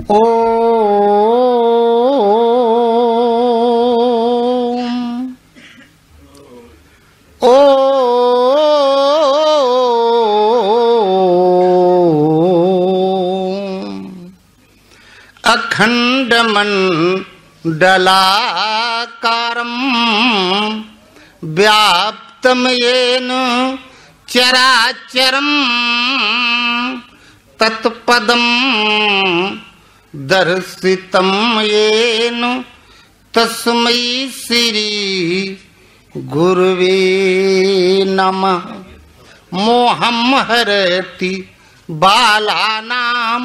अखण्डमण्डलाकारं व्याप्तं येन चराचरं तत्पदं दर्शितं येन तस्मै श्री गुरुवे नमः। मोहं हरति बालानां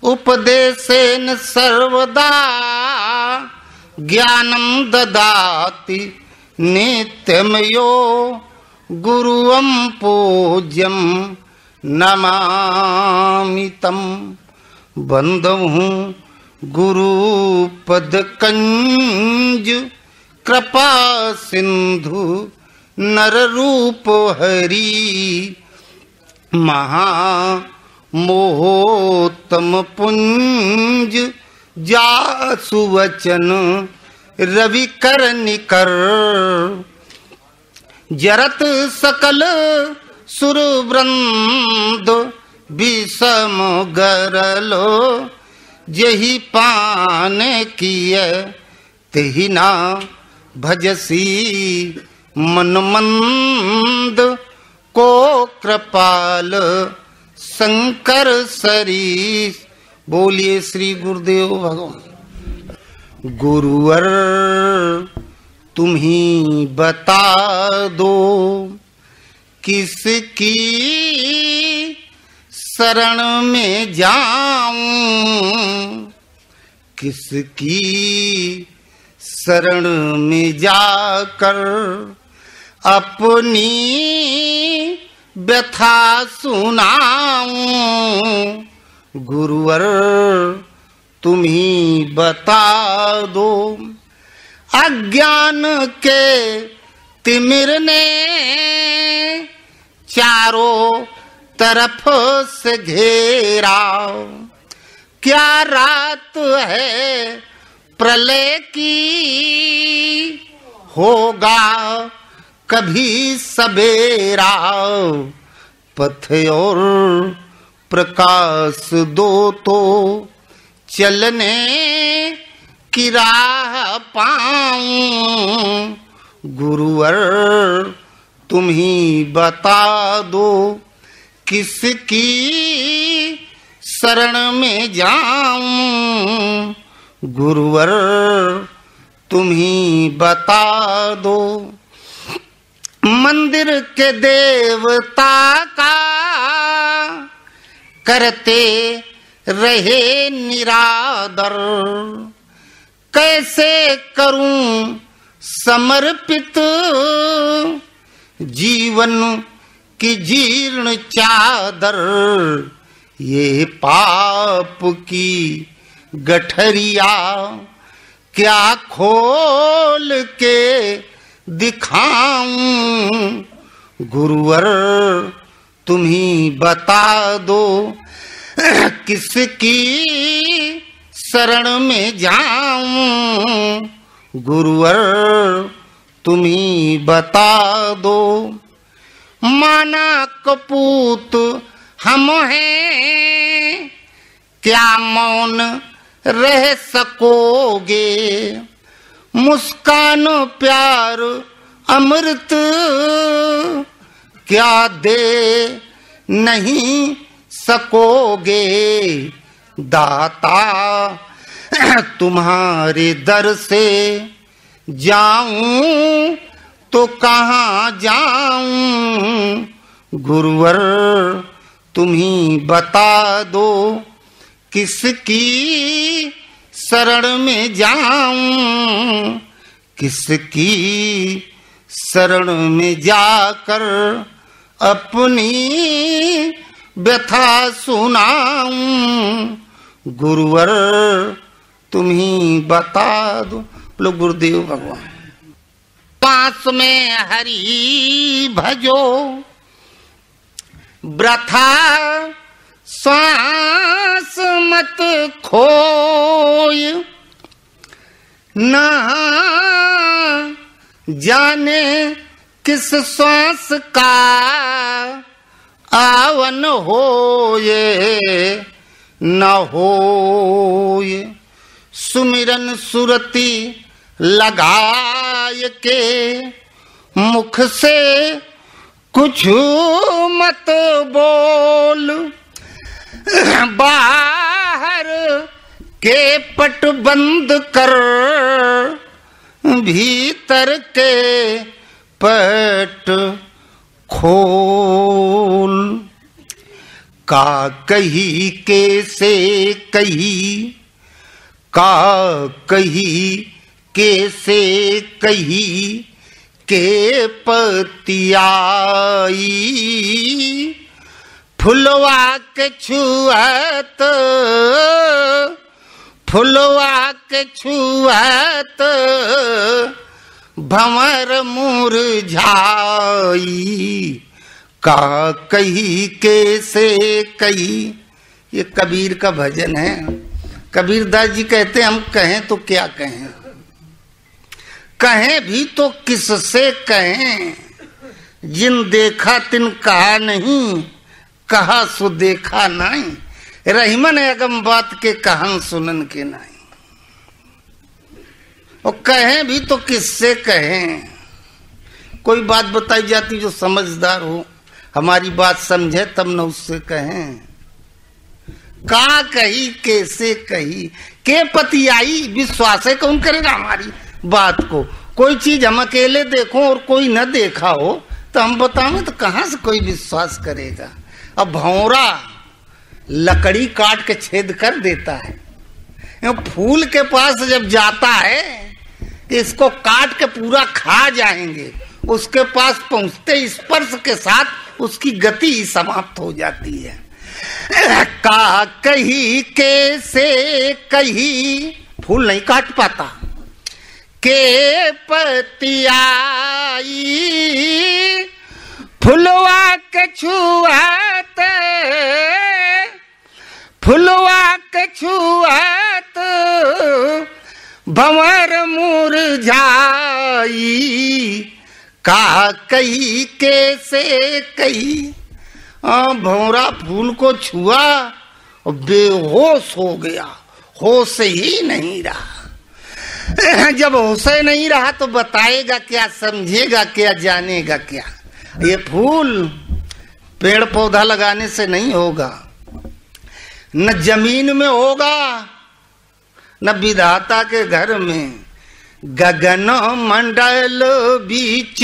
उपदेशेन सर्वदा ज्ञानं ददाति नित्यं यो गुरुं पूज्यं नमामि तं। बंधुं गुरुपदकंज कृपा सिंधु नररूप हरि महा मोहोत्तम पुंज जासु वचन रवि कर निकर। जरत सकल सुर वृंद विषम गरलो जही पाने किय तेहि ना भजसी मन मंद को कृपाल शंकर सरीस। बोलिए श्री गुरुदेव भगवान। गुरुवर तुम ही बता दो किसकी शरण में जाऊं, किसकी शरण में जाकर अपनी व्यथा सुनाऊं। गुरुवर तुम ही बता दो। अज्ञान के तिमिर ने चारों तरफ से घेरा, क्या रात है प्रलय की होगा कभी सवेरा। पथ और प्रकाश दो तो चलने की राह पाऊं। गुरुवर तुम ही बता दो किसकी शरण में जाऊं। गुरुवर तुम ही बता दो। मंदिर के देवता का करते रहे निरादर, कैसे करूं समर्पित जीवन की जीर्ण चादर। ये पाप की गठरिया क्या खोल के दिखाऊं। गुरुवर तुम ही बता दो किसकी शरण में जाऊं। गुरुवर तुम ही बता दो। माना कपूत हम हैं क्या मौन रह सकोगे। मुस्कान प्यार अमृत क्या दे नहीं सकोगे। दाता तुम्हारे दर से जाऊं तो कहाँ जाऊं। गुरुवर तुम ही बता दो किसकी शरण में जाऊं। किसकी शरण में जाकर अपनी व्यथा सुनाऊं। गुरुवर तुम ही बता दो। लोग गुरुदेव भगवान। पास में हरि भजो वृथा श्वास मत खोय, ना जाने किस श्वास का आवन होए न होए। सुमिरन सुरती लगाय के मुख से कुछ मत बोल, बाहर के पट बंद कर भीतर के पट खोल। का कही कैसे कही, का कही कैसे कही के पतियाई। फुलवा के छुआत, फुलवा के छुआत भंवर मुरझाई। का कही कैसे कही, ये कबीर का भजन है। कबीरदास जी कहते हम कहें तो क्या कहें, कहें भी तो किससे कहें। जिन देखा तिन कहा नहीं, कहा सो देखा नहीं। रहीमन अगम बात के कहन सुनन के नहीं। और कहें भी तो किससे कहें। कोई बात बताई जाती जो समझदार हो, हमारी बात समझे तब न उससे कहें। का कही कैसे कही के पतियाई। विश्वास है कौन करेगा हमारी बात को। कोई चीज हम अकेले देखो और कोई न देखा हो तो हम बताएं तो कहां से कोई विश्वास करेगा। अब भौरा लकड़ी काट के छेद कर देता है, फूल के पास जब जाता है कि इसको काट के पूरा खा जाएंगे, उसके पास पहुंचते स्पर्श के साथ उसकी गति ही समाप्त हो जाती है। का कही कैसे कही, फूल नहीं काट पाता। के पतियाई फुलवा के छुआत, फुलवा के छुआत भंवर मुरझाई। का कही कैसे कही। भंवरा फूल को छुआ और बेहोश हो गया, होश ही नहीं रहा। जब होश नहीं रहा तो बताएगा क्या, समझेगा क्या, जानेगा क्या। ये फूल पेड़ पौधा लगाने से नहीं होगा, न जमीन में होगा, न विधाता के घर में। गगन मंडल बीच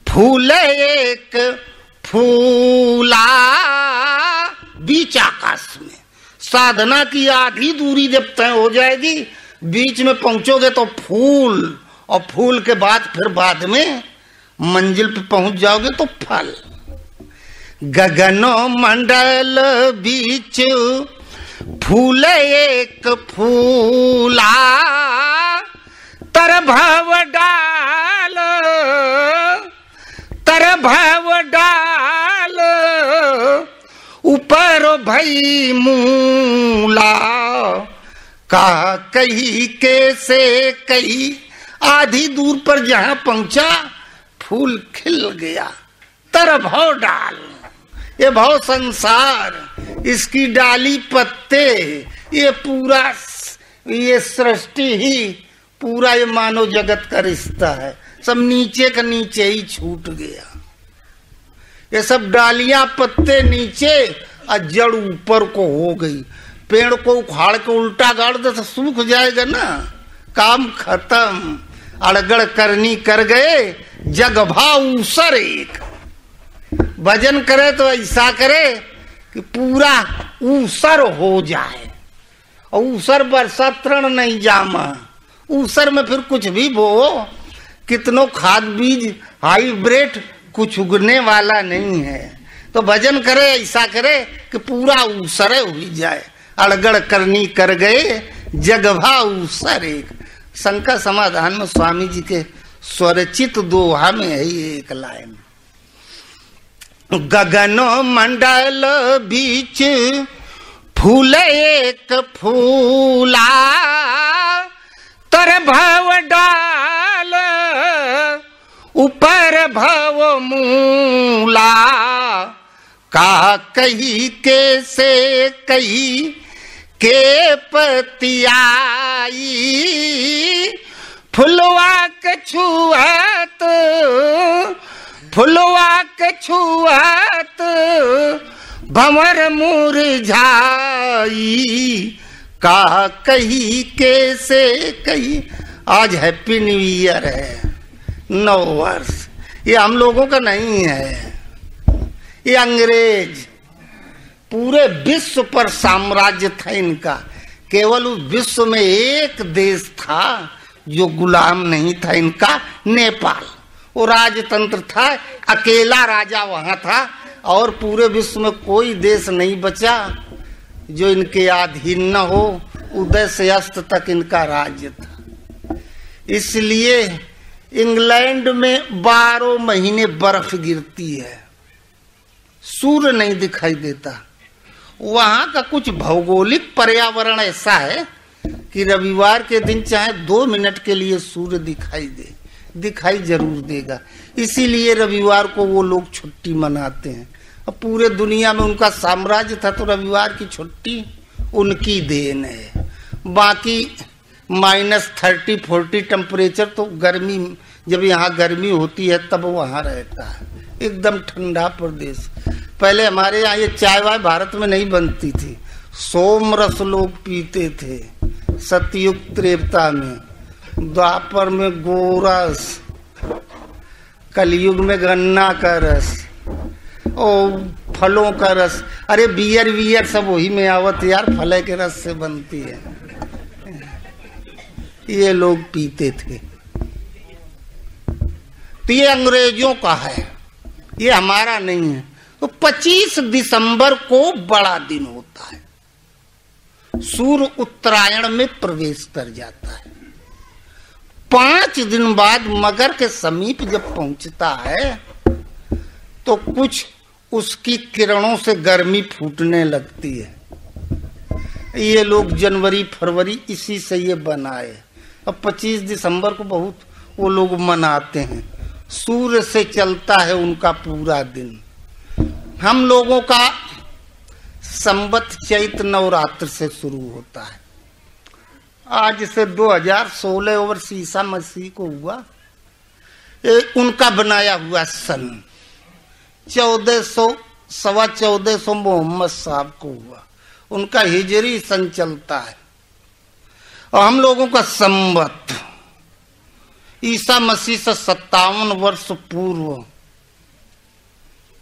फूल एक फूला, बीच आकाश में। साधना की आधी दूरी जब तय हो जाएगी, बीच में पहुंचोगे तो फूल, और फूल के बाद फिर बाद में मंजिल पे पहुंच जाओगे तो फल। गगन मंडल बीच फूल एक फूला, तर भव डाल, तर भव डाल ऊपर भई मूला। का कही कैसे कही। आधी दूर पर जहां पहुंचा फूल खिल गया। तर भव डाल, ये भव संसार, इसकी डाली पत्ते, ये पूरा ये सृष्टि ही, पूरा ये मानव जगत का रिश्ता है। सब नीचे का नीचे ही छूट गया। ये सब डालियां पत्ते नीचे और जड़ ऊपर को हो गई। पेड़ को उखाड़ के उल्टा गाड़ दे तो सूख जाएगा ना, काम खत्म। अड़गड़ करनी कर गए जग भाव ऊसर एक। भजन करे तो ऐसा करे कि पूरा ऊसर हो जाए। और ऊसर बरसा तृण नहीं जामा। ऊसर में फिर कुछ भी बो, कितनों खाद बीज हाइब्रिड, कुछ उगने वाला नहीं है। तो भजन करे ऐसा करे कि पूरा ऊसर हो जाए। अड़गड़ करनी कर गए जगभा ऊसर एक। शंकर समाधान में स्वामी जी के स्वरचित दोहा में है ये एक लाइन। गगन मंडल बीच फूल एक फूला तर भव डाल, ऊपर भव मूला, का कही के से कही के पतियाई, फुलवा के छुआत, फुलवा के छुआत भंवर मुरझाई, का कही के से कही। आज हैप्पी न्यू ईयर है, नव वर्ष। ये हम लोगों का नहीं है, ये अंग्रेज, पूरे विश्व पर साम्राज्य था इनका। केवल उस विश्व में एक देश था जो गुलाम नहीं था इनका, नेपाल। वो राजतंत्र था, अकेला राजा वहां था, और पूरे विश्व में कोई देश नहीं बचा जो इनके अधीन न हो। उदय से अस्त तक इनका राज्य था। इसलिए इंग्लैंड में 12 महीने बर्फ गिरती है, सूर्य नहीं दिखाई देता। वहां का कुछ भौगोलिक पर्यावरण ऐसा है कि रविवार के दिन चाहे 2 मिनट के लिए सूर्य दिखाई जरूर देगा। इसीलिए रविवार को वो लोग छुट्टी मनाते हैं। अब पूरे दुनिया में उनका साम्राज्य था तो रविवार की छुट्टी उनकी देन है। बाकी -30-40 टेम्परेचर तो गर्मी, जब यहाँ गर्मी होती है तब वहाँ रहता है, एकदम ठंडा प्रदेश। पहले हमारे यहाँ ये चाय वाय भारत में नहीं बनती थी, सोमरस लोग पीते थे। सतयुग त्रेता में, द्वापर में गोरस, कलयुग में गन्ना का रस और फलों का रस। अरे बियर सब वही में आवत यार, फल के रस से बनती है। ये लोग पीते थे। तो ये अंग्रेजों का है, ये हमारा नहीं है। तो 25 दिसंबर को बड़ा दिन होता है, सूर्य उत्तरायण में प्रवेश कर जाता है। 5 दिन बाद मकर के समीप जब पहुंचता है तो कुछ उसकी किरणों से गर्मी फूटने लगती है। ये लोग जनवरी फरवरी इसी से ये बनाए। अब 25 दिसंबर को बहुत वो लोग मनाते हैं। सूर्य से चलता है उनका पूरा दिन। हम लोगों का संवत चैत नवरात्र से शुरू होता है। आज से 2016 वर्ष ईसा मसीह को हुआ। उनका बनाया हुआ सन 1400 मोहम्मद साहब को हुआ। उनका हिजरी सन चलता है। और हम लोगों का संवत ईसा मसीह से 57 वर्ष पूर्व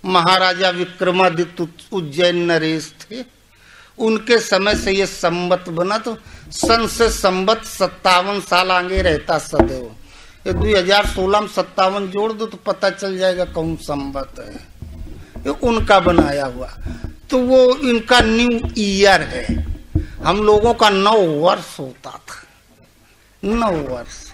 महाराजा विक्रमादित्य उज्जैन नरेश थे, उनके समय से ये संवत बना। तो सन से संवत 57 साल आगे रहता सदैव। ये 2016 में 57 जोड़ दो तो पता चल जाएगा कौन संवत है। ये उनका बनाया हुआ। तो वो इनका न्यू ईयर है। हम लोगों का 9 वर्ष होता था। 9 वर्ष,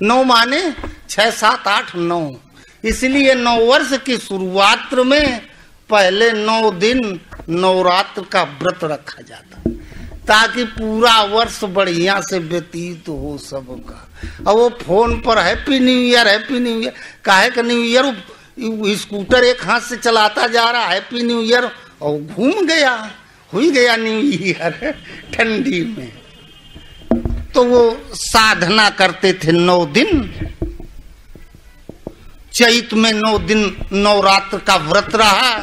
9 माने 6, 7, 8, 9। इसलिए 9 वर्ष की शुरुआत में पहले 9 दिन नवरात्र का व्रत रखा जाता ताकि पूरा वर्ष बढ़िया से व्यतीत हो सबका। और वो फोन पर हैप्पी न्यू ईयर काहे का न्यू ईयर, स्कूटर एक हाथ से चलाता जा रहा हैप्पी न्यू ईयर और घूम गया, हो गया न्यू ईयर ठंडी में। तो वो साधना करते थे 9 दिन। चैत में 9 दिन नवरात्र का व्रत रहा।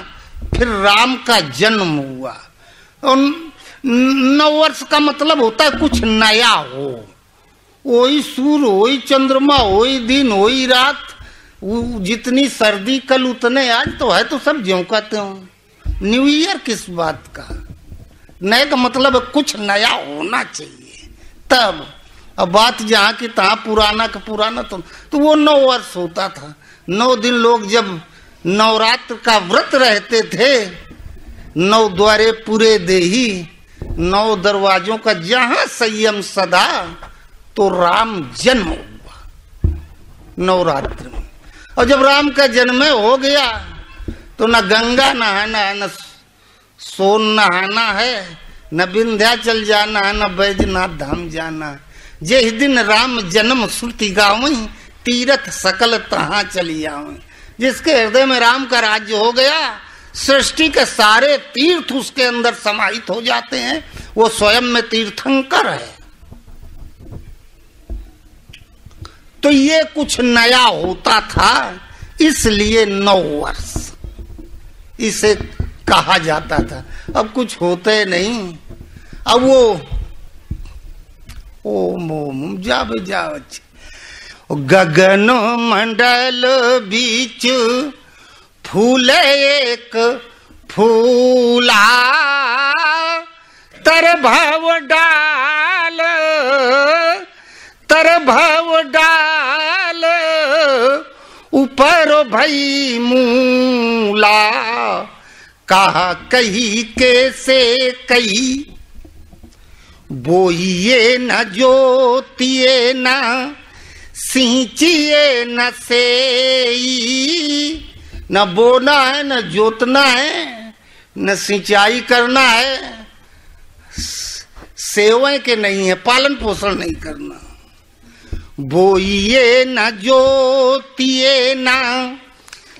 फिर राम का जन्म हुआ। और 9 वर्ष का मतलब होता है कुछ नया हो। वही सूर्य, वही चंद्रमा, वही दिन, वही रात। जितनी सर्दी कल उतने आज तो है, तो सब ज्यों कहते हो। न्यू ईयर किस बात का? नए का मतलब कुछ नया होना चाहिए तब। अब बात जहाँ की तहाँ, पुराना का पुराना। तो वो 9 वर्ष होता था। 9 दिन लोग जब नवरात्र का व्रत रहते थे, 9 द्वारे पूरे देही, 9 दरवाजों का जहां संयम सदा, तो राम जन्म हुआ नवरात्र में। और जब राम का जन्म हो गया तो न गंगा नहाना है, न सोन नहाना है, न विंध्याचल जाना, न बैजनाथ धाम जाना। जे दिन राम जन्म श्रुति गावई, तीरथ सकल तहां चली आवई। जिसके हृदय में राम का राज्य हो गया, सृष्टि के सारे तीर्थ उसके अंदर समाहित हो जाते हैं। वो स्वयं में तीर्थंकर है। तो ये कुछ नया होता था, इसलिए 9 वर्ष इसे कहा जाता था। अब कुछ होते नहीं। अब वो ओम जावे जावे गगन मंडल बीच फूले एक फूला, तर भव डाल ऊपर भई मूला। कहा कही कैसे कही, बोइए न जोतिए न सींचिए न सेई। न बोना है, न जोतना है, न सिंचाई करना है, सेवाएं के नहीं है, पालन पोषण नहीं करना। बोइए न जोतिए न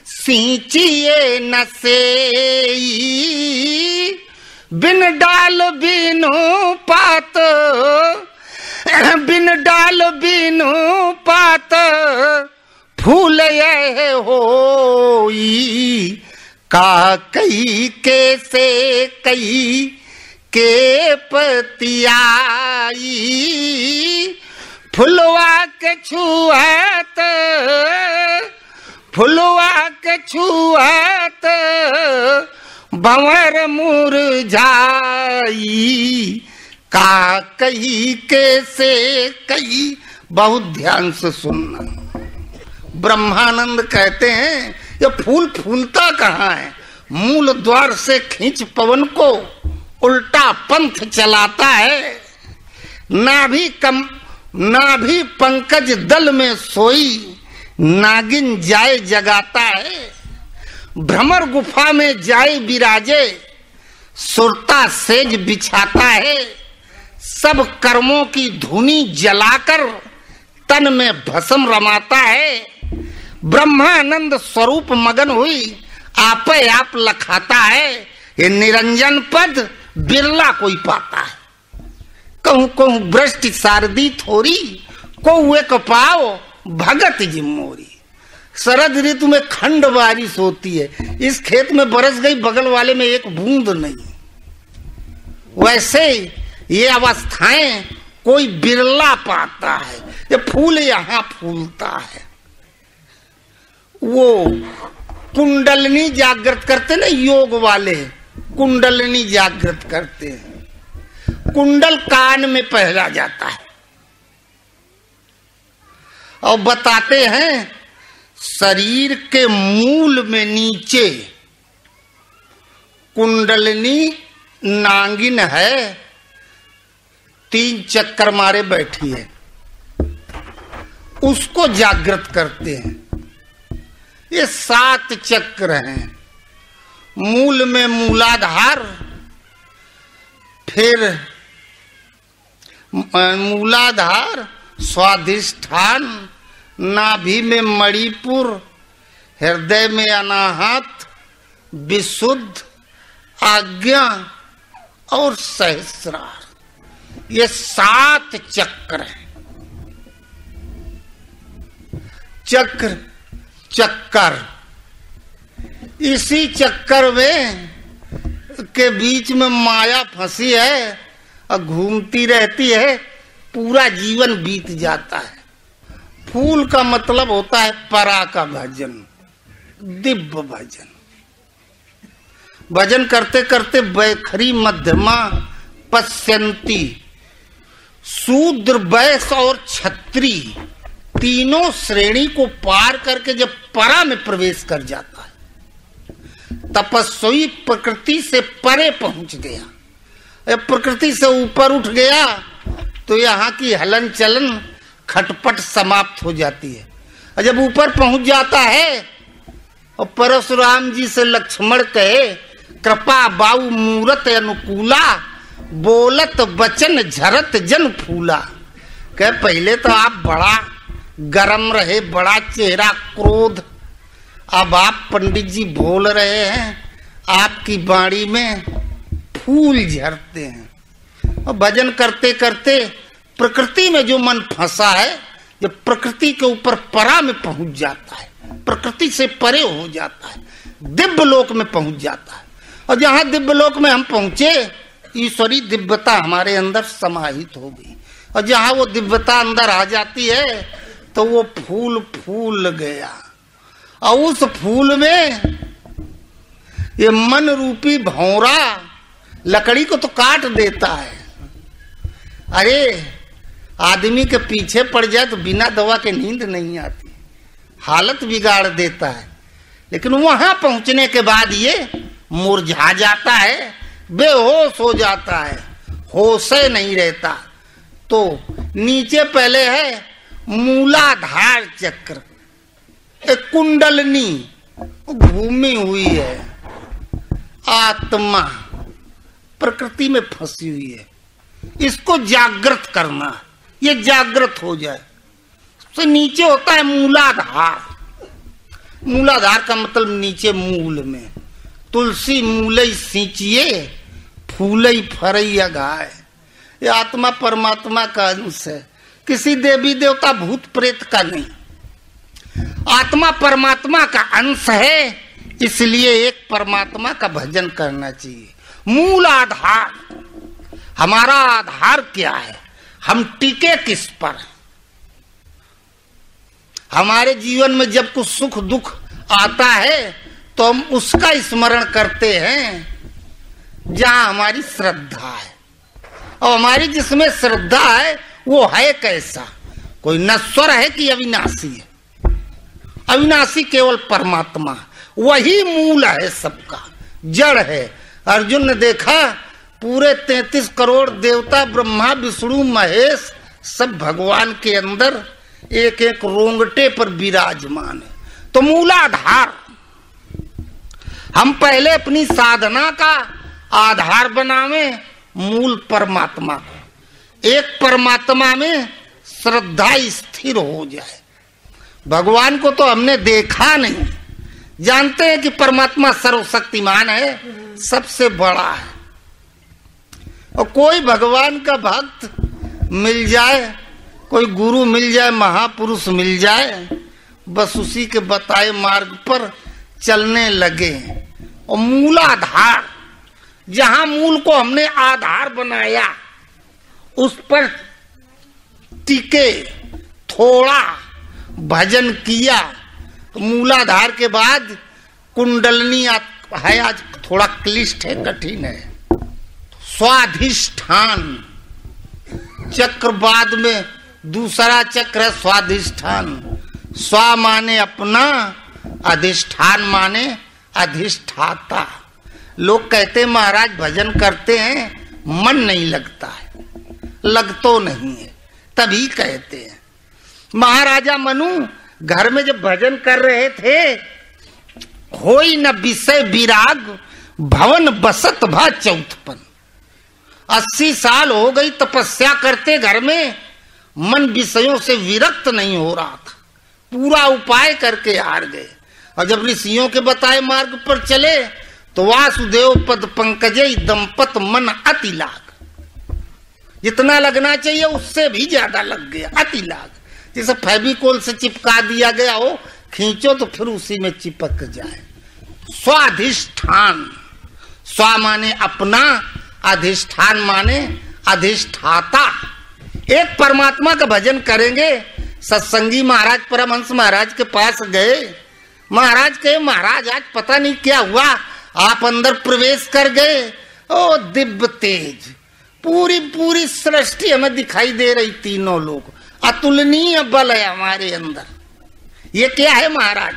सींचिए न सेई। बिन डाल बिनु पात, बिन डाल बिनु पात फूल ये होई। का कई कैसे कई के पतियाई। फुलवा के छुआत, फुलवा के छुआत भंवर मुरझाई। का कही कैसे कही, बहुत ध्यान से सुनना। ब्रह्मानंद कहते हैं ये फूल फूलता कहाँ है? मूल द्वार से खींच पवन को उल्टा पंथ चलाता है। नाभि पंकज दल में सोई नागिन जाए जगाता है। भ्रमर गुफा में जाए विराजे सुरता सेज बिछाता है। सब कर्मों की धुनी जलाकर तन में भस्म रमाता है। ब्रह्मानंद स्वरूप मगन हुई आपे आप लखाता है। ये निरंजन पद बिरला कोई पाता है। कहूं कहूं भ्रष्ट सारदी थोरी, को एक पाओ भगत जिम्मोरी। शरद ऋतु में खंड बारिश होती है, इस खेत में बरस गई, बगल वाले में एक बूंद नहीं। वैसे ये अवस्थाएं कोई बिरला पाता है। ये फूल यहां फूलता है। वो कुंडलनी जागृत करते ना, योग वाले कुंडलनी जागृत करते हैं। कुंडल कान में पहना जाता है और बताते हैं शरीर के मूल में नीचे कुंडलनी नागिन है, 3 चक्कर मारे बैठी है, उसको जागृत करते हैं। ये 7 चक्र हैं। मूल में मूलाधार, फिर मूलाधार, स्वाधिष्ठान, नाभि में मणिपुर, हृदय में अनाहत, विशुद्ध, आज्ञा और सहस्रार। ये 7 चक्र हैं। चक्र चक्कर, इसी चक्कर में के बीच में माया फंसी है और घूमती रहती है, पूरा जीवन बीत जाता है। फूल का मतलब होता है परा का भजन, दिव्य भजन। भजन करते करते वैखरी मध्यमा पश्यंती, शूद्र वैश्य और क्षत्रिय तीनों श्रेणी को पार करके जब परा में प्रवेश कर जाता है, तपस्वी प्रकृति से परे पहुंच गया। जब प्रकृति से ऊपर उठ गया तो यहाँ की हलन चलन खटपट समाप्त हो जाती है। और जब ऊपर पहुंच जाता है और परशुराम जी से लक्ष्मण कहे कृपा बाऊ मूरत अनुकूला, बोलत बचन झरत जन फूला। कह पहले तो आप बड़ा गरम रहे, बड़ा चेहरा क्रोध, अब आप पंडित जी बोल रहे हैं, आपकी बाणी में फूल झरते हैं। और भजन करते करते प्रकृति में जो मन फंसा है, ये प्रकृति के ऊपर परा में पहुंच जाता है, प्रकृति से परे हो जाता है, दिव्य लोक में पहुंच जाता है। और जहां दिव्य लोक में हम पहुंचे, ईश्वरी दिव्यता हमारे अंदर समाहित हो गई। और जहां वो दिव्यता अंदर आ जाती है तो वो फूल फूल गया। और उस फूल में ये मन रूपी भौरा लकड़ी को तो काट देता है। अरे आदमी के पीछे पड़ जाए तो बिना दवा के नींद नहीं आती, हालत बिगाड़ देता है। लेकिन वहां पहुंचने के बाद ये मुरझा जाता है, बेहोश हो जाता है, होश नहीं रहता। तो नीचे पहले है मूलाधार चक्र, एक कुंडलनी घूमी हुई है, आत्मा प्रकृति में फंसी हुई है, इसको जागृत करना, ये जागृत हो जाए। तो नीचे होता है मूलाधार। मूलाधार का मतलब नीचे मूल में, तुलसी मूलई सींचिए फूलई फरैया गाय। ये आत्मा परमात्मा का अंश है, किसी देवी देवता भूत प्रेत का नहीं। आत्मा परमात्मा का अंश है, इसलिए एक परमात्मा का भजन करना चाहिए। मूल आधार, हमारा आधार क्या है, हम टिके किस पर। हमारे जीवन में जब कुछ सुख दुख आता है तो हम उसका स्मरण करते हैं जहां हमारी श्रद्धा है। और हमारी जिसमें श्रद्धा है वो है कैसा, कोई नश्वर है कि अविनाशी है। अविनाशी केवल परमात्मा, वही मूल है सबका, जड़ है। अर्जुन ने देखा पूरे 33 करोड़ देवता ब्रह्मा विष्णु महेश सब भगवान के अंदर एक एक रोंगटे पर विराजमान है। तो मूलाधार, हम पहले अपनी साधना का आधार बनावे मूल परमात्मा को, एक परमात्मा में श्रद्धा स्थिर हो जाए। भगवान को तो हमने देखा नहीं, जानते हैं कि परमात्मा सर्वशक्तिमान है, सबसे बड़ा है। और कोई भगवान का भक्त मिल जाए, कोई गुरु मिल जाए, महापुरुष मिल जाए, बस उसी के बताए मार्ग पर चलने लगे। और मूलाधार, जहां मूल को हमने आधार बनाया उस पर टिके, थोड़ा भजन किया तो मूलाधार के बाद कुंडलनी है। आज थोड़ा क्लिष्ट है, कठिन है। स्वाधिष्ठान चक्र, बाद में दूसरा चक्र है स्वाधिष्ठान। स्वा माने अपना, अधिष्ठान माने अधिष्ठाता। लोग कहते महाराज भजन करते हैं मन नहीं लगता है, लग तो नहीं है, तभी कहते हैं। महाराजा मनु घर में जब भजन कर रहे थे, होई न विषय विराग भवन बसत भा चौथपन। 80 साल हो गई तपस्या करते, घर में मन विषयों से विरक्त नहीं हो रहा था, पूरा उपाय करके हार गए। और जब ऋषियों के बताए मार्ग पर चले तो वासुदेव पद पंकजय दंपत मन अति लाग। जितना लगना चाहिए उससे भी ज्यादा लग गया, अति लाग। जैसे फेविकोल से चिपका दिया गया हो, खींचो तो फिर उसी में चिपक जाए। स्वाधिष्ठान, स्वा माने अपना, अधिष्ठान माने अधिष्ठाता। एक परमात्मा का भजन करेंगे। सत्संगी महाराज परमहंस महाराज के पास गए, महाराज कहे महाराज आज पता नहीं क्या हुआ, आप अंदर प्रवेश कर गए। ओ दिव्य तेज, पूरी पूरी सृष्टि हमें दिखाई दे रही, तीनों लोग, अतुलनीय बल है हमारे अंदर। ये क्या है महाराज?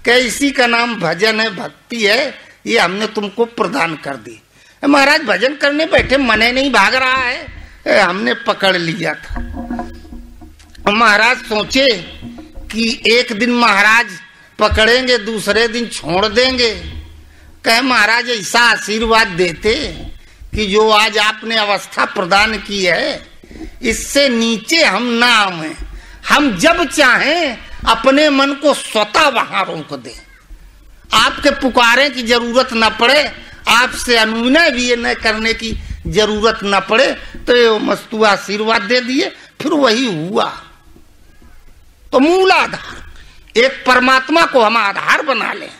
क्या इसी का नाम भजन है, भक्ति है, ये हमने तुमको प्रदान कर दी। महाराज भजन करने बैठे, मने नहीं भाग रहा है, हमने पकड़ लिया था। महाराज सोचे कि एक दिन महाराज पकड़ेंगे, दूसरे दिन छोड़ देंगे। कहे महाराज ऐसा आशीर्वाद देते कि जो आज आपने अवस्था प्रदान की है, इससे नीचे हम ना आए। हम जब चाहें अपने मन को स्वतः वहां रोक दें, आपके पुकारे की जरूरत न पड़े, आपसे अनुनय भी ये न करने की जरूरत न पड़े। तो ये मस्तु आशीर्वाद दे दिए, फिर वही हुआ। तो मूल आधार, एक परमात्मा को हम आधार बना लें।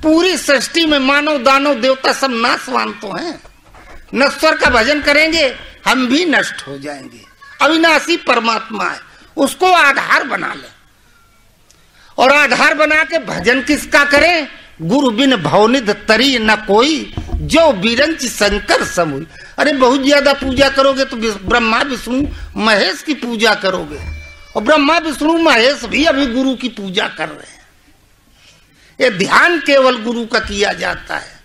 पूरी सृष्टि में मानव दानव देवता सब नाशवान तो हैं। नश्वर का भजन करेंगे हम भी नष्ट हो जाएंगे। अविनाशी परमात्मा है, उसको आधार बना ले। और आधार बना के भजन किसका करें? गुरु बिन भवनिध तरी न कोई, जो बिरंच शंकर समूह। अरे बहुत ज्यादा पूजा करोगे तो ब्रह्मा विष्णु महेश की पूजा करोगे, और ब्रह्मा विष्णु महेश भी अभी गुरु की पूजा कर रहे हैं। ये ध्यान केवल गुरु का किया जाता है।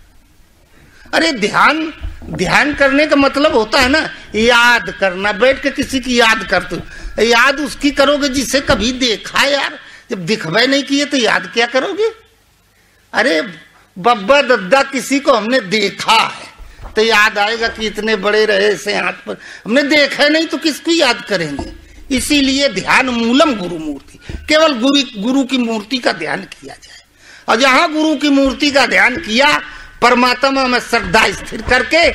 अरे ध्यान करने का मतलब होता है ना याद करना। बैठ के किसी की याद करते हो, याद उसकी करोगे जिसे कभी देखा। यार जब दिखवाई नहीं किए तो याद क्या करोगे? अरे बब्बा दद्दा किसी को हमने देखा है तो याद आएगा कि इतने बड़े रहे ऐसे हाथ पर। हमने देखा नहीं तो किसको याद करेंगे? इसीलिए ध्यान मूलम गुरु मूर्ति, केवल गुरु की मूर्ति का ध्यान किया जाए। और जहां गुरु की मूर्ति का ध्यान किया, परमात्मा में श्रद्धा स्थिर करके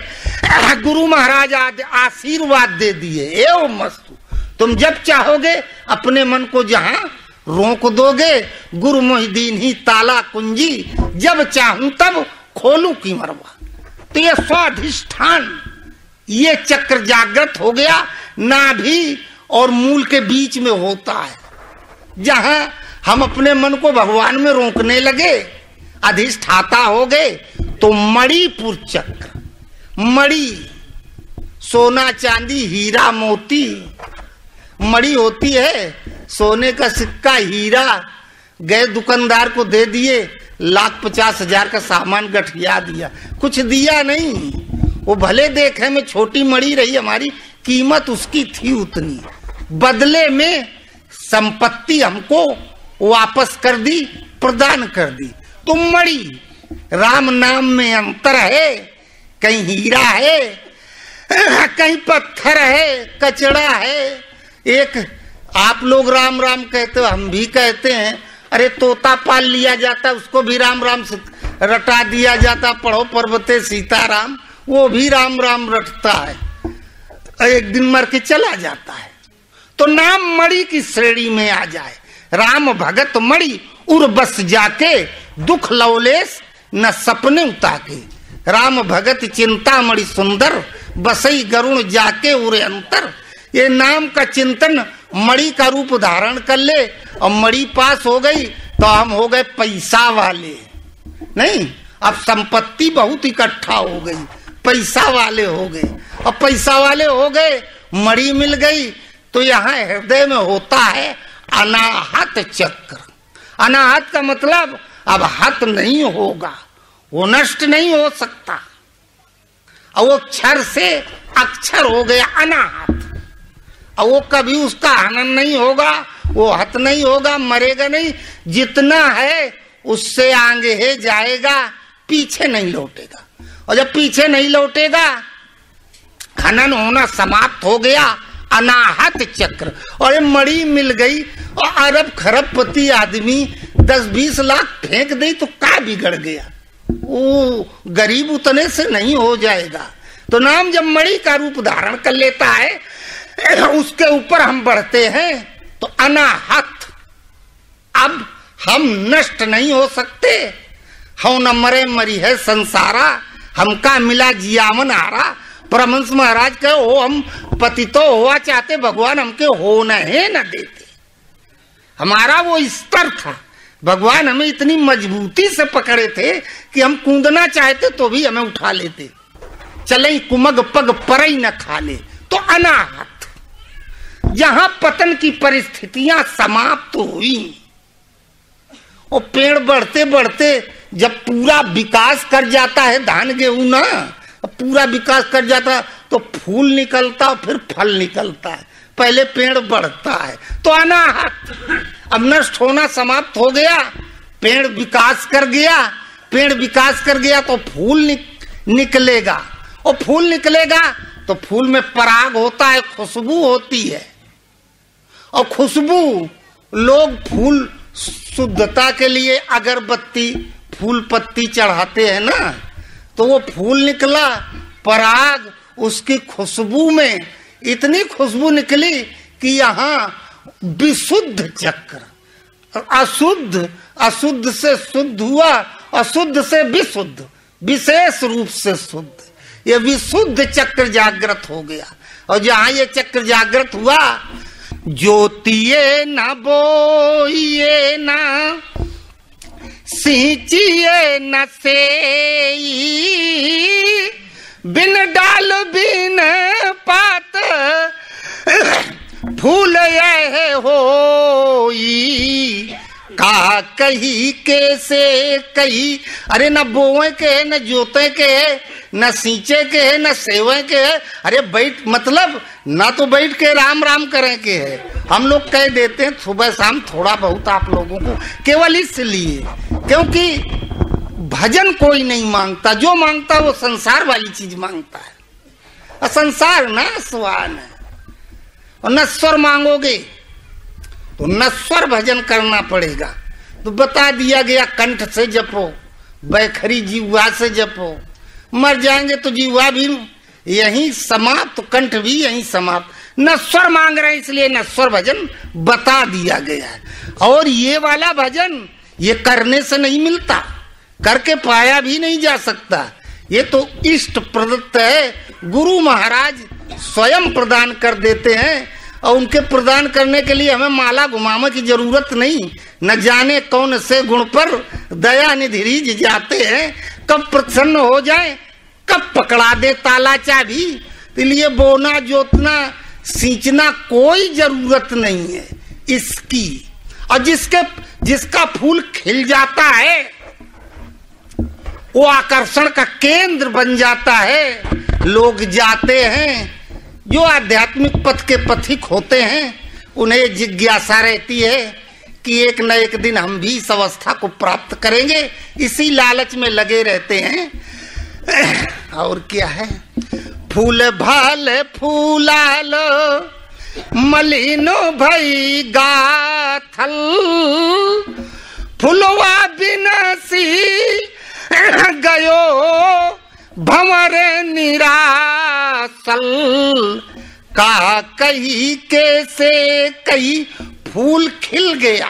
गुरु महाराज आज आशीर्वाद दे दिए। एवं मस्तु, तुम जब चाहोगे अपने मन को जहां रोक दोगे। गुरु मोहिदीन ही ताला कुंजी, जब चाहूं तब खोलू की मरवा। तो ये स्वाधिष्ठान, ये चक्र जागृत हो गया, नाभि और मूल के बीच में होता है। जहां हम अपने मन को भगवान में रोकने लगे, अधिष्ठाता हो गए, तो मणिपुर चक्र, मणि सोना चांदी हीरा मोती, मणि होती है सोने का सिक्का, हीरा। गए दुकानदार को दे दिए, 1,50,000 का सामान गठिया दिया, कुछ दिया नहीं। वो भले देखे में छोटी मणि रही, हमारी कीमत उसकी थी उतनी। बदले में संपत्ति हमको वापस कर दी, प्रदान कर दी। तो मणि, राम नाम में अंतर है, कहीं हीरा है, कहीं पत्थर है, कचड़ा है। एक आप लोग राम राम कहते हो, हम भी कहते हैं। अरे तोता पाल लिया जाता, उसको भी राम राम से रटा दिया जाता। पढ़ो पर्वते सीताराम, वो भी राम राम रटता है, एक दिन मर के चला जाता है। तो नाम मणि की श्रेणी में आ जाए। राम भगत मणि उर बस जाके, दुख लवलेस न सपने उताके। राम भगत चिंता मणि सुंदर, बसई गरुण जाके उरे अंतर। ये नाम का चिंतन मणि का रूप धारण कर ले, और मणि पास हो गई तो हम हो गए पैसा वाले। नहीं, अब संपत्ति बहुत इकट्ठा हो गई, पैसा वाले हो गए। और पैसा वाले हो गए, मणि मिल गई, तो यहाँ हृदय में होता है अनाहत चक्र। अनाहत का मतलब अब हत नहीं होगा, वो नष्ट नहीं हो सकता। और वो क्षर से अक्षर हो गया अनाहत। और वो कभी उसका हनन नहीं होगा, वो हत नहीं होगा, मरेगा नहीं। जितना है उससे आगे जाएगा, पीछे नहीं लौटेगा। और जब पीछे नहीं लौटेगा, खनन होना समाप्त हो गया, अनाहत चक्र। और ये मणि मिल गई, और अरब खरबपति आदमी 10-20 लाख फेंक दे तो क्या बिगड़ गया? वो गरीब उतने से नहीं हो जाएगा। तो नाम जब मणि का रूप धारण कर लेता है, उसके ऊपर हम बढ़ते हैं तो अनाहत। अब हम नष्ट नहीं हो सकते। हम न मरे मरी है संसारा, हमका मिला जियावन हारा। परमहंस महाराज कहे, हो हम पतितो हुआ चाहते, भगवान हमके होने न देते। हमारा वो स्तर था, भगवान हमें इतनी मजबूती से पकड़े थे कि हम कूदना चाहते तो भी हमें उठा लेते। चले कुमग पग परई न खा ले। तो अनाहत, जहां पतन की परिस्थितियां समाप्त हुई, और पेड़ बढ़ते बढ़ते जब पूरा विकास कर जाता है, धान गेहूं ना पूरा विकास कर जाता तो फूल निकलता, फिर फल निकलता है। पहले पेड़ बढ़ता है। तो अनाहत, अब नष्ट होना समाप्त हो गया, पेड़ विकास कर गया। पेड़ विकास कर गया तो फूल निकलेगा, और फूल निकलेगा तो फूल में पराग होता है, खुशबू होती है। और खुशबू लोग फूल शुद्धता के लिए अगरबत्ती फूल पत्ती चढ़ाते हैं ना, तो वो फूल निकला, पराग, उसकी खुशबू में इतनी खुशबू निकली कि यहाँ विशुद्ध चक्र, अशुद्ध, अशुद्ध से शुद्ध हुआ, अशुद्ध से विशुद्ध, विशेष रूप से शुद्ध, ये विशुद्ध चक्र जागृत हो गया। और जहां ये चक्र जागृत हुआ, ज्योतिये न बोइये न सींचिए न सेई, बिन डाल बिन पात फूल यह होई, का कही कैसे कही। अरे न बोए के है, न जोते के है, न सींचे के है, न सेवे के है। अरे बैठ, मतलब ना तो बैठ के राम राम करें के है। हम लोग कह देते हैं सुबह शाम थोड़ा बहुत आप लोगों को, केवल इसलिए क्योंकि भजन कोई नहीं मांगता, जो मांगता वो संसार वाली चीज मांगता है। और संसार नाशवान है, और नश्वर मांगोगे तो नश्वर भजन करना पड़ेगा। तो बता दिया गया, कंठ से जपो, बैखरी जीवा से जपो, मर जाएंगे तो जीवा भी यहीं समाप्त, तो कंठ भी यहीं समाप्त। नश्वर मांग रहे हैं इसलिए नश्वर भजन बता दिया गया है। और ये वाला भजन ये करने से नहीं मिलता, करके पाया भी नहीं जा सकता, ये तो इष्ट प्रदत्त है। गुरु महाराज स्वयं प्रदान कर देते हैं, और उनके प्रदान करने के लिए हमें माला घुमाने की जरूरत नहीं। न जाने कौन से गुण पर दया निधि जाते हैं, कब प्रसन्न हो जाए, कब पकड़ा दे ताला चाबी। इसलिए बोना जोतना सींचना कोई जरूरत नहीं है इसकी। और जिसका फूल खिल जाता है वो आकर्षण का केंद्र बन जाता है। लोग जाते हैं, जो आध्यात्मिक पथ के पथिक होते हैं, उन्हें जिज्ञासा रहती है कि एक न एक दिन हम भी इस अवस्था को प्राप्त करेंगे, इसी लालच में लगे रहते हैं। और क्या है, फूल भाल फूलाल मलिनो भई गाथल, फुलवा बिनसी गयो भंवर निरासल, का कही कैसे कही। फूल खिल गया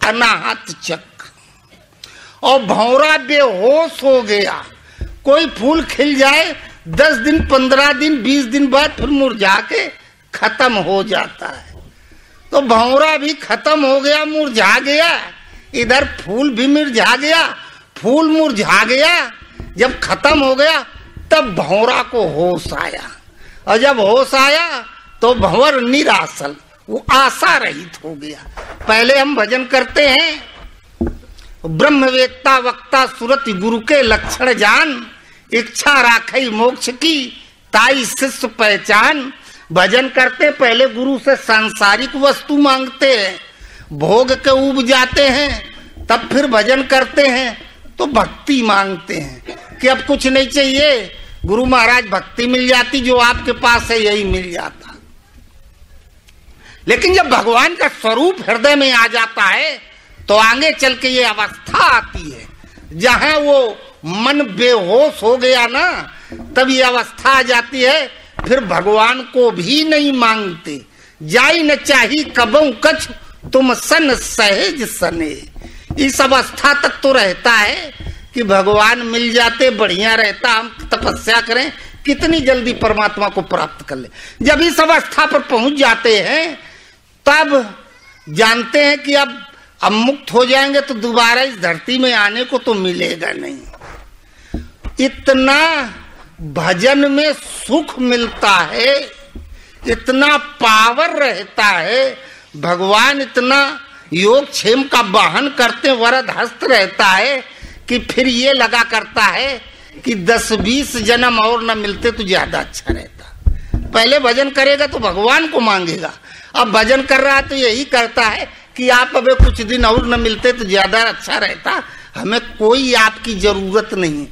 अनाहत चक्र, और भंवरा बेहोश हो गया। कोई फूल खिल जाए 10 दिन 15 दिन 20 दिन बाद फिर मुरझा के खत्म हो जाता है। तो भंवरा भी खत्म हो गया, मुरझा गया, इधर फूल भी मुरझा गया। फूल मुरझा गया, जब खत्म हो गया तब भंवरा को होश आया, और जब होश आया तो भंवर निरासल, वो आशा रहित हो गया। पहले हम भजन करते हैं, ब्रह्मवेत्ता वक्ता सुरति गुरु के लक्षण जान, इच्छा राखई मोक्ष की ताई शिष्य पहचान। भजन करते पहले गुरु से सांसारिक वस्तु मांगते हैं, भोग के उब जाते हैं, तब फिर भजन करते हैं तो भक्ति मांगते हैं कि अब कुछ नहीं चाहिए, गुरु महाराज भक्ति मिल जाती, जो आपके पास है यही मिल जाता। लेकिन जब भगवान का स्वरूप हृदय में आ जाता है तो आगे चल के ये अवस्था आती है जहां वो मन बेहोश हो गया ना, तब ये अवस्था आ जाती है, फिर भगवान को भी नहीं मांगते। जाई न चाही कबऊ कछ तुम सन सहज सने। इस अवस्था तक तो रहता है कि भगवान मिल जाते बढ़िया रहता, हम तपस्या करें, कितनी जल्दी परमात्मा को प्राप्त कर ले। जब इस अवस्था पर पहुंच जाते हैं तब जानते हैं कि अब मुक्त हो जाएंगे तो दोबारा इस धरती में आने को तो मिलेगा नहीं। इतना भजन में सुख मिलता है, इतना पावर रहता है, भगवान इतना योग क्षेम का वाहन करते वरद हस्त रहता है कि फिर ये लगा करता है कि 10-20 जन्म और न मिलते तो ज्यादा अच्छा रहता। पहले भजन करेगा तो भगवान को मांगेगा, अब भजन कर रहा है तो यही करता है कि आप अबे कुछ दिन और न मिलते तो ज्यादा अच्छा रहता, हमें कोई आपकी जरूरत नहीं।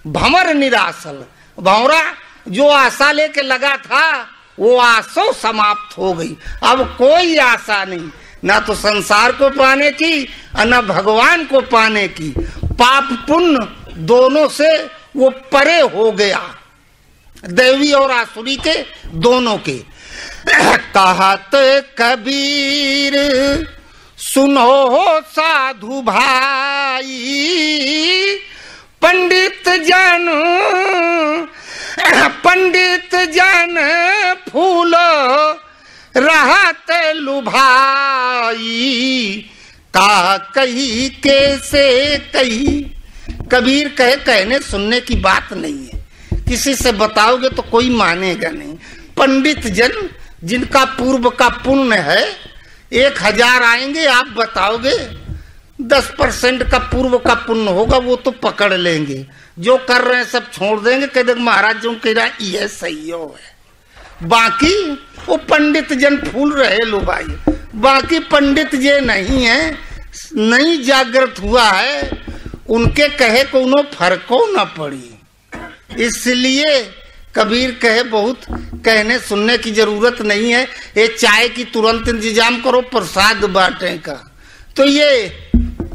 भंवर निरासल, भंवरा जो आशा लेके लगा था वो आशा समाप्त हो गई। अब कोई आशा नहीं, ना तो संसार को पाने की और न भगवान को पाने की। पाप पुण्य दोनों से वो परे हो गया, देवी और आसुरी के दोनों के। कहत कबीर सुनो हो साधु भाई, पंडित जन फूल रहत लुभाई, का कही कैसे कही। कबीर कहे कहने सुनने की बात नहीं है, किसी से बताओगे तो कोई मानेगा नहीं। पंडित जन जिनका पूर्व का पुण्य है, 1000 आएंगे, आप बताओगे 10% का पूर्व का पुण्य होगा, वो तो पकड़ लेंगे। जो कर रहे हैं सब छोड़ देंगे, कह देंगे महाराज जो कह रहा है यह सही है। बाकी वो पंडित जन फूल रहे लो भाई, बाकी पंडित जे नहीं है, नहीं जागृत हुआ है, उनके कहे को उन्हों फर्को न पड़ी। इसलिए कबीर कहे बहुत कहने सुनने की जरूरत नहीं है, ये चाय की तुरंत इंतजाम करो प्रसाद बांटने का, तो ये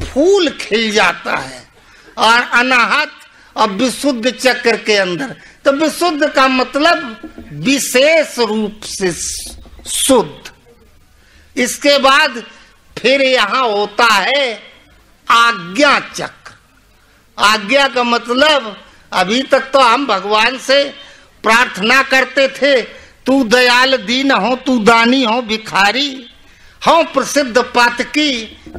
फूल खिल जाता है। और अनाहत और विशुद्ध चक्र के अंदर, तो विशुद्ध का मतलब विशेष रूप से शुद्ध। इसके बाद फिर यहाँ होता है आज्ञा चक्र। आज्ञा का मतलब अभी तक तो हम भगवान से प्रार्थना करते थे, तू दयाल दीन हो, तू दानी हो भिखारी हो, प्रसिद्ध पातकी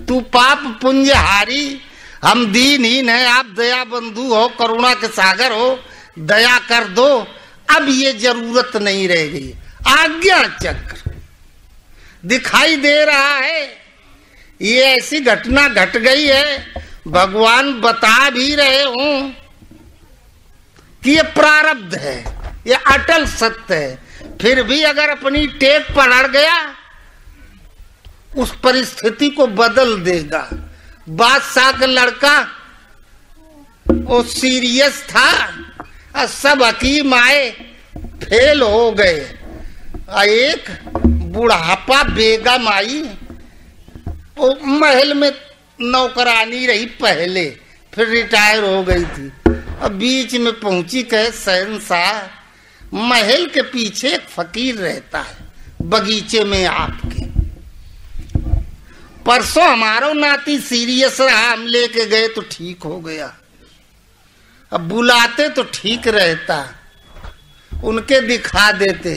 तू पाप पुंजहारी। हम दीनहीन है, आप दया बंधु हो, करुणा के सागर हो, दया कर दो। अब ये जरूरत नहीं रह गई। आज्ञा चक्र दिखाई दे रहा है, ये ऐसी घटना घट गई है, भगवान बता भी रहे हो कि ये प्रारब्ध है, ये अटल सत्य है। फिर भी अगर अपनी टेक पर अड़ गया, उस परिस्थिति को बदल देगा। बादशाह का लड़का वो सीरियस था, और सब हकीम आए फेल हो गए। एक बुढ़ापा बेगम आई, वो महल में नौकरानी रही पहले, फिर रिटायर हो गई थी। अब बीच में पहुंची, कहे शहंशाह महल के पीछे एक फकीर रहता है बगीचे में आपके, परसों हमारो नाती सीरियस रहा, हम लेके गए तो ठीक हो गया, अब बुलाते तो ठीक रहता, उनके दिखा देते।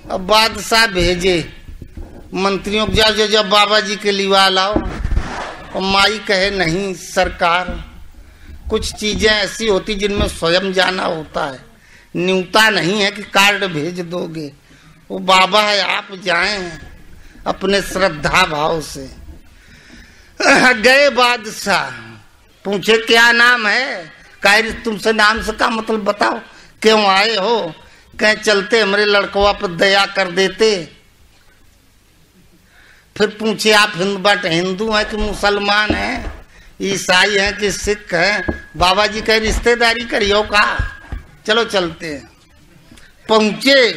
अब बादशाह भेजे मंत्रियों को, जाओ जब बाबा जी के लिवा लाओ। और माई कहे नहीं सरकार, कुछ चीजें ऐसी होती जिनमें स्वयं जाना होता है, न्यूनता नहीं है कि कार्ड भेज दोगे। वो बाबा है, आप जाएं अपने श्रद्धा भाव से। गए बादशाह, पूछे क्या नाम है, कहे तुमसे नाम से का मतलब बताओ, क्यों आए हो। कहे चलते हमारे लड़कवा पर दया कर देते। फिर पूछे आप हिंदू हैं कि मुसलमान हैं, ईसाई हैं कि सिख हैं। बाबा जी कहे रिश्तेदारी करियो का, चलो चलते हैं। पहुंचे,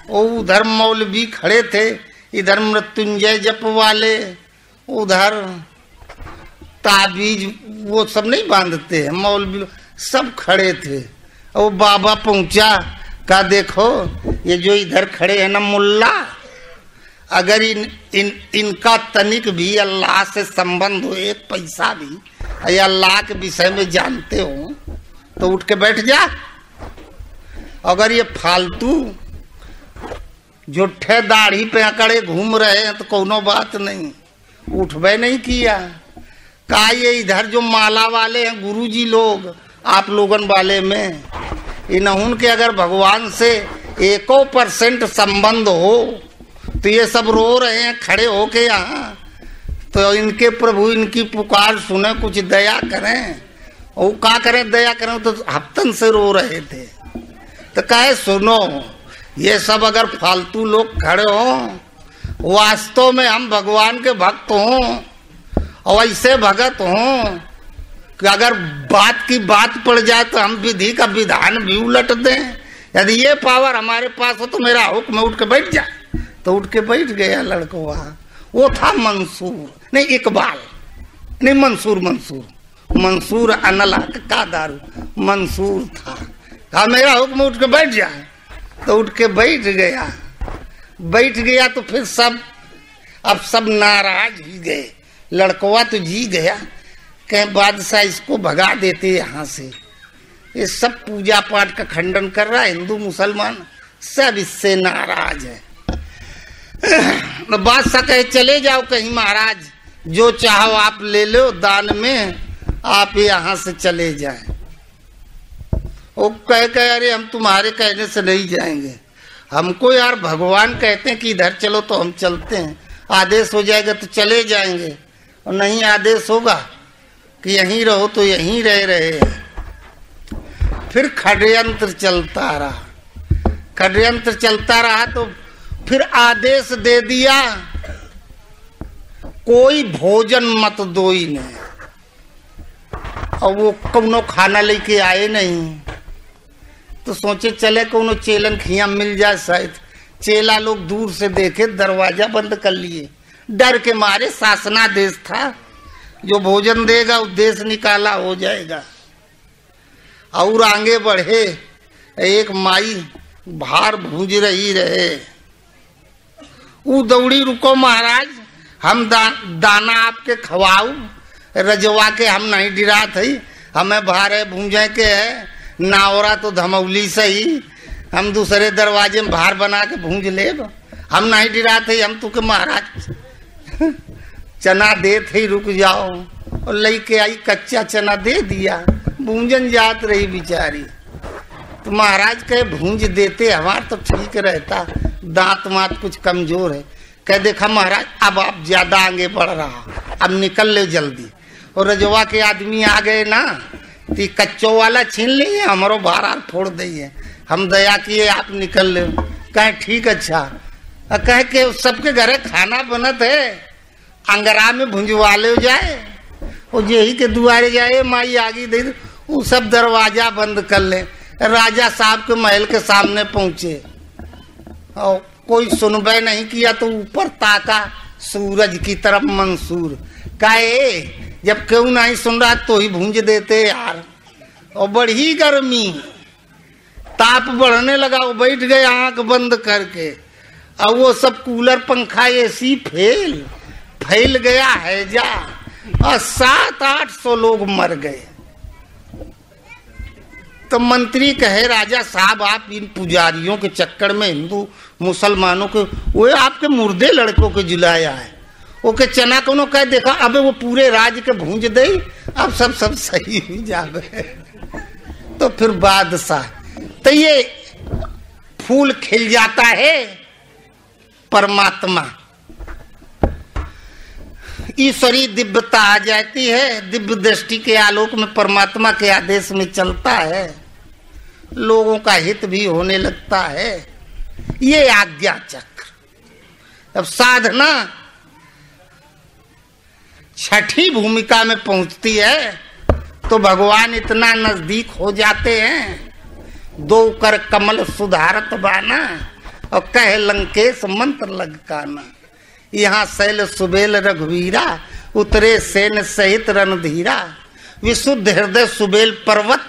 वो उधर मौलवी खड़े थे, इधर मृत्युंजय जप वाले, उधर ताबीज वो सब नहीं बांधते हैं मौलवी, सब खड़े थे। और बाबा पहुंचा, कहा देखो ये जो इधर खड़े हैं ना मुल्ला, अगर इनका तनिक भी अल्लाह से संबंध हो, एक पैसा भी या अल्लाह के विषय में जानते हो तो उठ के बैठ जा। अगर ये फालतू जुठे दाढ़ी पे अकड़े घूम रहे हैं तो कोनो बात नहीं, उठबे नहीं किया। कहा ये इधर जो माला वाले हैं गुरुजी लोग, आप लोगन वाले में इन्हों के अगर भगवान से 1% संबंध हो तो ये सब रो रहे हैं खड़े होके यहाँ, तो इनके प्रभु इनकी पुकार सुने, कुछ दया करें। और क्या करें दया करें, तो हफ्तन से रो रहे थे। तो कहे सुनो, ये सब अगर फालतू लोग खड़े हों, वास्तव में हम भगवान के भक्त हों और ऐसे भगत हों, कि अगर बात की बात पड़ जाए तो हम विधि का विधान भी उलट दें। यदि ये पावर हमारे पास हो तो मेरा हुक्म उठ के बैठ जा। तो उठ के बैठ गया लड़कों। वो था मंसूर, नहीं इकबाल, नहीं मंसूर अनला का दारू मंसूर था। कहा मेरा हुक्म उठ के बैठ जा। तो उठ के बैठ गया तो फिर सब नाराज ही गए। लड़कवा तो जी गया, कहीं बादशाह इसको भगा देते यहाँ से, ये सब पूजा पाठ का खंडन कर रहा है, हिंदू मुसलमान सब इससे नाराज है। बादशाह कहे चले जाओ कहीं महाराज, जो चाहो आप ले लो दान में, आप यहाँ से चले जाएं। वो कहे अरे हम तुम्हारे कहने से नहीं जाएंगे, हमको यार भगवान कहते हैं कि इधर चलो तो हम चलते हैं, आदेश हो जाएगा तो चले जाएंगे, और नहीं आदेश होगा कि यहीं रहो तो यहीं रहे। फिर षड्यंत्र चलता रहा तो फिर आदेश दे दिया कोई भोजन मत दोई ने। और वो कौनो खाना लेके आए नहीं, तो सोचे चले कौनो चेलन खिया मिल जाए शायद। चेला लोग दूर से देखे, दरवाजा बंद कर लिए, डर के मारे। शासनादेश था, जो भोजन देगा वो देश निकाला हो जाएगा। और आगे बढ़े, एक माई भार भूंज रही रहे, वो दौड़ी रुको महाराज, हम दाना आपके खवाऊ, रजवा के हम नहीं डिरा थी, हमें भारे भूंजे के है, नावरा तो धमौली से ही, हम दूसरे दरवाजे में भार बना के भूंज ले, हम नहीं डिरा थे, हम तुके महाराज चना दे थे, रुक जाओ। और लेके आई कच्चा चना दे दिया, भूंजन जात रही बेचारी। तो महाराज कहे भूंज देते हमार तो ठीक रहता, दांत मात कुछ कमजोर है। कह देखा महाराज अब आप ज्यादा आगे बढ़ रहा, अब निकल ले जल्दी। और रजवा के आदमी आ गए ना, तो कच्चो वाला छीन लिए, हमारो भार फोड़ दिए, हम दया किए आप निकल ले। कहे ठीक अच्छा। कहे के सबके घरे खाना बनत है, अंगरा में भुंजवा ले जाए, और यही के दुआरे जाए माई आगी दे, वो सब दरवाजा बंद कर ले। राजा साहब के महल के सामने पहुंचे, और कोई सुनबे नहीं किया, तो ऊपर ताका सूरज की तरफ मंसूर। कहे जब क्यों नहीं सुन रहा तो ही भूंज देते यार। और बड़ी गर्मी, ताप बढ़ने लगा, वो बैठ गए आंख बंद करके। और वो सब कूलर पंखा एसी फैल गया है जा, और 700-800 लोग मर गए। तो मंत्री कहे राजा साहब आप इन पुजारियों के चक्कर में हिंदू मुसलमानों के, वो आपके मुर्दे लड़कों के जुलाया है। ओके चना कोनो कह देखा, अबे वो पूरे राज्य के भूंज दे, अब सब सही हो जावे। तो फिर बादशाह, तो ये फूल खिल जाता है परमात्मा, ईश्वरी दिव्यता आ जाती है, दिव्य दृष्टि के आलोक में परमात्मा के आदेश में चलता है, लोगों का हित भी होने लगता है। ये आज्ञा चक्र। अब साधना छठी भूमिका में पहुंचती है तो भगवान इतना नजदीक हो जाते हैं, दो कर कमल सुधारत बाना, और कह लंकेश मंत्र लगकाना। यहाँ शैल सुबेल रघुवीरा, उतरे सेन सहित रणधीरा, विशुद्ध हृदय सुबेल पर्वत,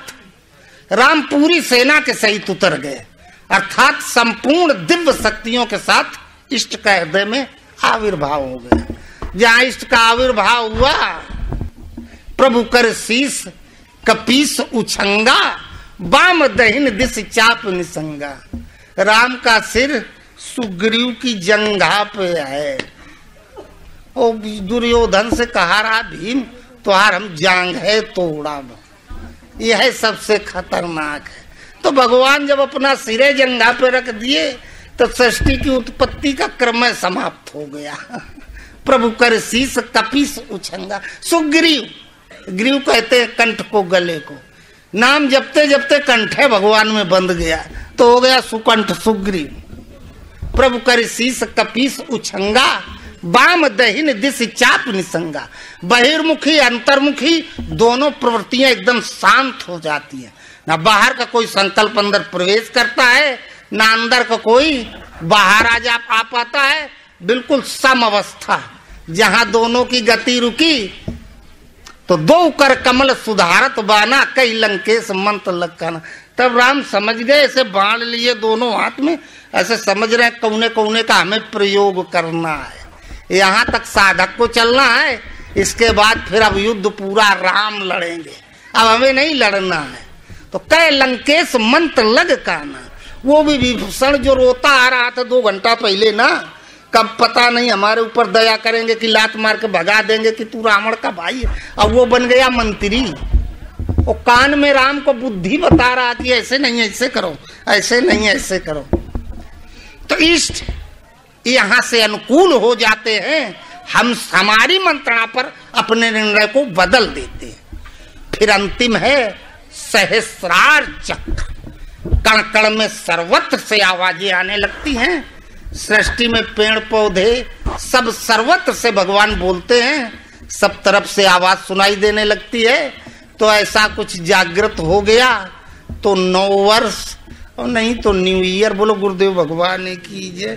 राम पूरी सेना के सहित उतर गए, अर्थात संपूर्ण दिव्य शक्तियों के साथ इष्ट का हृदय में आविर्भाव हो गया। जहाँ इष्ट का आविर्भाव हुआ, प्रभु कर शीस कपीस उछंगा, बाम दहिन दिस चाप निसंगा। राम का सिर सुग्रीव की जंघा पे है। और दुर्योधन से कहा रहा भीम तुहार हम जांग है तोड़ा, यह सबसे खतरनाक है। तो भगवान जब अपना सिरे जंघा पे रख दिए तो सृष्टि की उत्पत्ति का क्रम समाप्त हो गया। प्रभु कर शीस कपीस उछंगा। सुग्रीव, ग्रीव कहते हैं कंठ को, गले को। नाम जपते जपते कंठे भगवान में बंध गया तो हो गया सुकंठ सुग्रीव। प्रभु कर शीस कपीस उछंगा, वाम दहिन दिश चाप निसंगा, बहिर्मुखी अंतर्मुखी दोनों प्रवृत्तियां एकदम शांत हो जाती हैं। ना बाहर का कोई संकल्प अंदर प्रवेश करता है, ना अंदर का कोई बाहर आ पाता है। बिल्कुल सम अवस्था, जहां दोनों की गति रुकी तो दो कर कमल सुधारत बाना, कई लंकेश मंत्र लकाना। तब राम समझ गए, ऐसे बाण लिए दोनों हाथ में, ऐसे समझ रहे कौने कौने का हमें प्रयोग करना है, यहाँ तक साधक को चलना है, इसके बाद फिर अब युद्ध पूरा राम लड़ेंगे, अब हमें नहीं लड़ना है। तो कई लंकेश मंत्र लग काना, वो भी विभीषण जो रोता आ रहा था 2 घंटा पहले ना, कब पता नहीं हमारे ऊपर दया करेंगे कि लात मार के भगा देंगे कि तू रावण का भाई है, अब वो बन गया मंत्री। वो कान में राम को बुद्धि बता रहा कि ऐसे नहीं ऐसे करो, ऐसे नहीं ऐसे करो। तो इष्ट यहां से अनुकूल हो जाते हैं, हम हमारी मंत्रणा पर अपने निर्णय को बदल देते हैं। फिर अंतिम है सहस्रार चक्र, कण कण में सर्वत्र से आवाजें आने लगती हैं। सृष्टि में पेड़ पौधे सब सर्वत्र से भगवान बोलते हैं, सब तरफ से आवाज सुनाई देने लगती है। तो ऐसा कुछ जागृत हो गया तो 9 वर्ष और नहीं तो न्यू ईयर, बोलो गुरुदेव भगवान की जय।